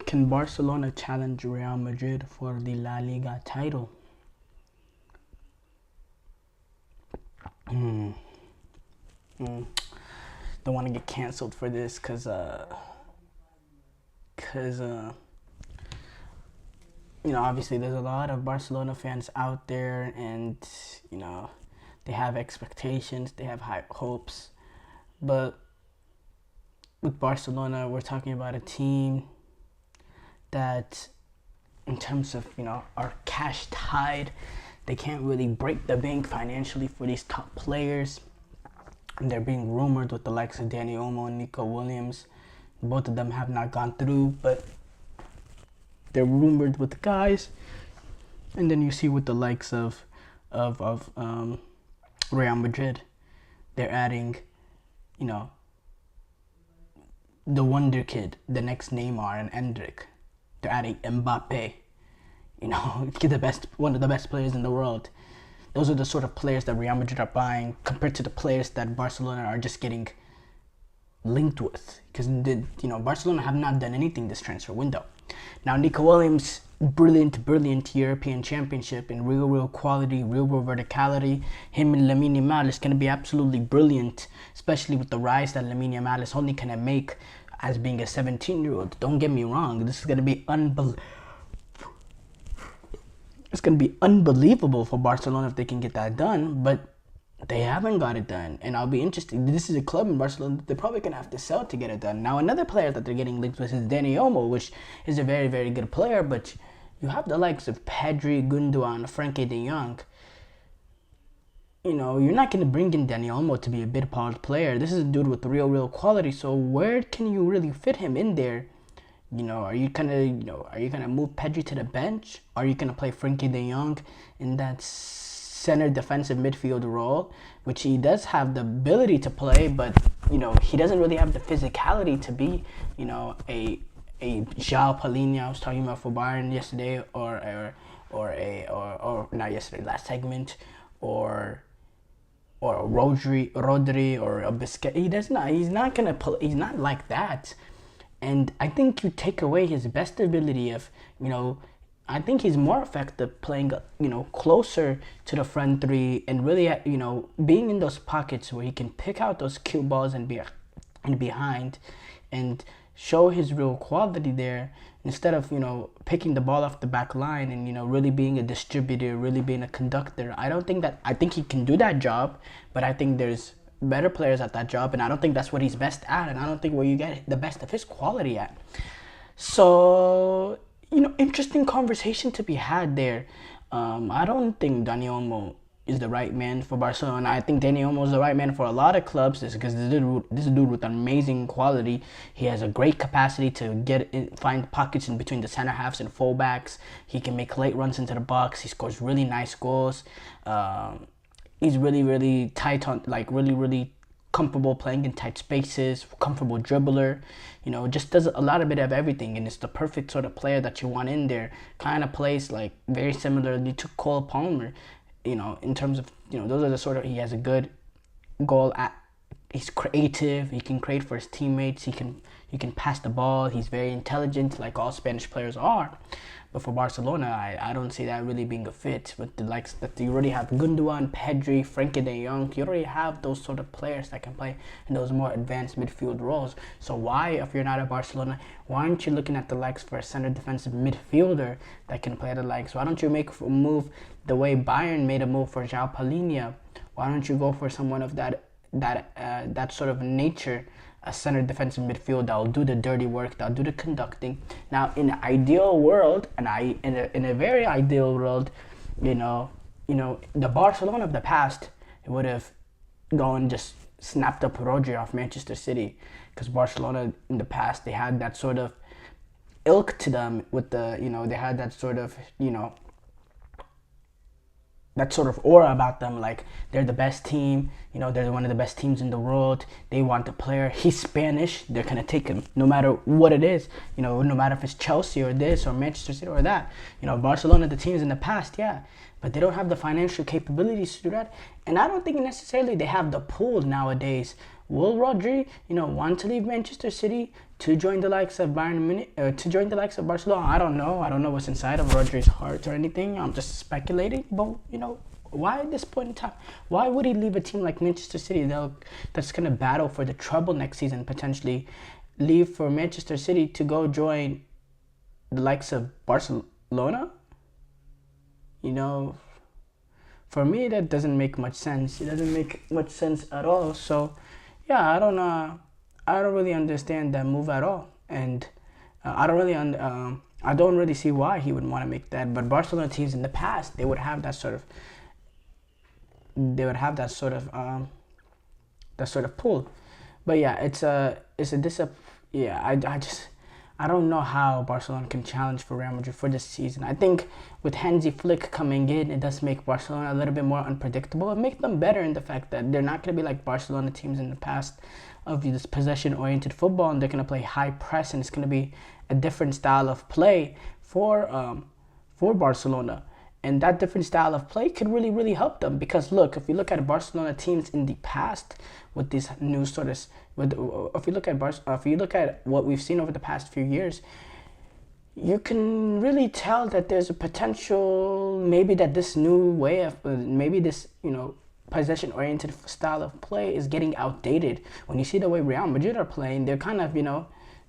Can Barcelona challenge Real Madrid for the La Liga title? Hmm. Hmm. Don't want to get canceled for this because obviously there's a lot of Barcelona fans out there, and they have expectations, they have high hopes, but with Barcelona, we're talking about a team that, in terms of our cash tide, they can't really break the bank financially for these top players. And they're being rumored with the likes of Dani Olmo and Nico Williams. Both of them have not gone through, but they're rumored with the guys. And then you see with the likes of Real Madrid, they're adding, the wonder kid, the next Neymar and Endrick. They're adding Mbappe, one of the best players in the world. Those are the sort of players that Real Madrid are buying compared to the players that Barcelona are just getting linked with. Because Barcelona have not done anything this transfer window. Now, Nico Williams, brilliant European championship in real quality, real verticality. Him and Lamine Yamal is going to be absolutely brilliant, especially with the rise that Lamine Yamal is only going to make as being a 17-year-old. Don't get me wrong, this is going to be It's going to be unbelievable for Barcelona if they can get that done, but they haven't got it done. And I'll be interested. This is a club in Barcelona they're probably going to have to sell to get it done. Now, another player that they're getting linked with is Dani Olmo, which is a very, very good player, but you have the likes of Pedri, Gundogan, Frankie de Jong. You're not going to bring in Dani Olmo to be a bit-part player. This is a dude with real quality, so where can you really fit him in there? Are you gonna move Pedri to the bench? Are you gonna play Frankie de Jong in that center defensive midfield role, which he does have the ability to play, but he doesn't really have the physicality to be a João Palhinha I was talking about for Bayern yesterday, or not yesterday, last segment, or Rodri or a Biscuit. He's not gonna play. He's not like that. And I think you take away his best ability of, I think he's more effective playing, closer to the front three and really, being in those pockets where he can pick out those cute balls and be behind and show his real quality there, instead of, picking the ball off the back line and, really being a distributor, really being a conductor. I think he can do that job, but I think there's better players at that job, and I don't think that's what he's best at, and I don't think where you get the best of his quality at. So, interesting conversation to be had there. I don't think Dani Olmo is the right man for Barcelona. I think Dani Olmo is the right man for a lot of clubs, because this dude with amazing quality. He has a great capacity to find pockets in between the center halves and fullbacks. He can make late runs into the box. He scores really nice goals. He's really tight on, really comfortable playing in tight spaces, comfortable dribbler, just does a lot of bit of everything, and it's the perfect sort of player that you want in there. Kind of plays like very similarly to Cole Palmer, in terms of, those are the sort of, he has a good goal he's creative, he can create for his teammates, he can pass the ball, he's very intelligent like all Spanish players are. But for Barcelona, I don't see that really being a fit with the likes that you already have Gundogan, Pedri, Frankie de Jong. You already have those sort of players that can play in those more advanced midfield roles. So why, if you're not at Barcelona, why aren't you looking at the likes for a center defensive midfielder that can play the likes? Why don't you make a move the way Bayern made a move for João Palhinha? Why don't you go for someone of that sort of nature? A center defensive midfield that will do the dirty work, that'll do the conducting. Now, in an ideal world, in a very ideal world, the Barcelona of the past, it would have gone just snapped up Rodri off Manchester City, because Barcelona in the past, they had that sort of ilk to them with the, they had that sort of, that sort of aura about them, like they're the best team, they're one of the best teams in the world. They want the player. He's Spanish. They're going to take him no matter what it is, no matter if it's Chelsea or this or Manchester City or that. Barcelona, the teams in the past, yeah, but they don't have the financial capabilities to do that. And I don't think necessarily they have the pull nowadays. Will Rodri, want to leave Manchester City to join the likes of Bayern Munich, to join the likes of Barcelona? I don't know. I don't know what's inside of Rodri's heart or anything. I'm just speculating. But why at this point in time? Why would he leave a team like Manchester City that's gonna battle for the treble next season, potentially leave for Manchester City to go join the likes of Barcelona? For me, that doesn't make much sense. It doesn't make much sense at all. So, yeah, I don't really understand that move at all, and I don't really see why he would want to make that. But Barcelona teams in the past, they would have that sort of pull. But yeah, I don't know how Barcelona can challenge for Real Madrid for this season. I think with Hansi Flick coming in, it does make Barcelona a little bit more unpredictable. It makes them better in the fact that they're not going to be like Barcelona teams in the past of this possession-oriented football, and they're going to play high press, and it's going to be a different style of play for Barcelona. And that different style of play could really, really help them. Because look, if you look at Barcelona teams in the past with this new if you look at what we've seen over the past few years, you can really tell that there's a potential maybe that this new way of possession-oriented style of play is getting outdated. When you see the way Real Madrid are playing, they're kind of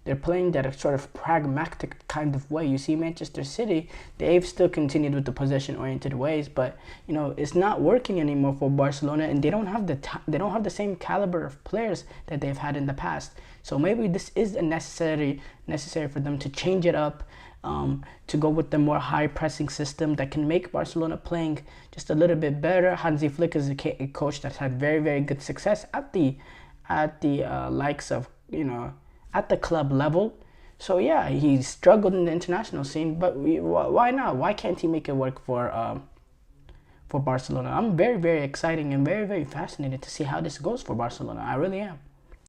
they're playing that sort of pragmatic kind of way. You see Manchester City, they've still continued with the possession-oriented ways, but it's not working anymore for Barcelona, and they don't have the same caliber of players that they've had in the past. So maybe this is necessary for them to change it up, to go with the more high pressing system that can make Barcelona playing just a little bit better. Hansi Flick is a coach that's had very, very good success at the likes of at the club level. So yeah, he struggled in the international scene, but why not? Why can't he make it work for Barcelona? I'm very, very excited and very, very fascinated to see how this goes for Barcelona. I really am.